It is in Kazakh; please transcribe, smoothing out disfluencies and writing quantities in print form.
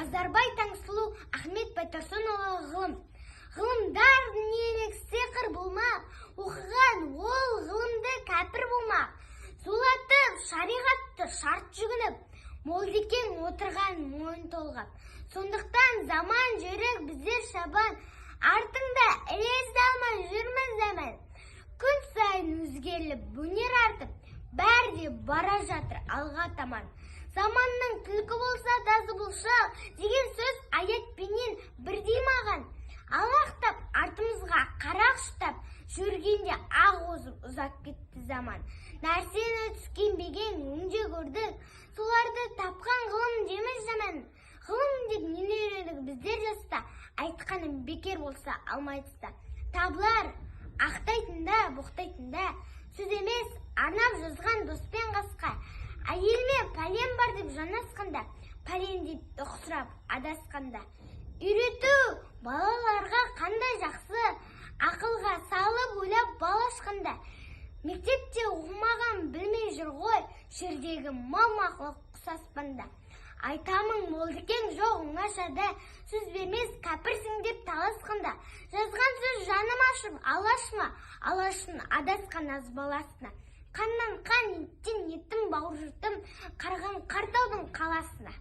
Базарбай Таңсұлу Ахмет Байтұрсынұлы ғылым. Ғылымдар дүниелік сиқыр болмақ, оқыған ол ғылымды кәпір болмақ. Зулатып, шариғатты шарт жүгініп, молдекең отырған мойын толғап. Сондықтан заман жүрек біздер шабан, артыңда ілезді алмай жүрміз заман. Күн сайын өзгеріліп, өнер артып, бәрі де бара жатыр алға таман. Заманның түлкі болса тазы болшақ деген сөз аятпенен бірдей маған. Алақтап, артымызға қарақ ұштап, жүргенде ақ озып ұзап кетті заман. Нәрсені түскенбеген өңде көрдік, соларды тапқан ғылым деміз жаман. Ғылым деп нені үйрендік біздер жаста, айтқаным бекер болса алмайтыста. Табылар, ақтайтында, боқтайтында, сөз емес, арнап жазған доспен қасқа. Әйелме пәлен бар деп жанасқанда, пәлен деп ұқсырап адасқанда. Үйрету балаларға қандай жақсы, ақылға салып ойлап бал ашқанда. Мектепте оқымаған білмей жүр ғой, жердегі мал мақұлық құс аспанда. Айтамын молдекең жоқ оңашада, сөз бермес кәпірсің деп таласқанда. Жазған сөз жаным ашып алашма, алашын адасқан аз баласына. Қаннан қан, еттен еттім бауыр жұртым, қарған қартаудың қаласына.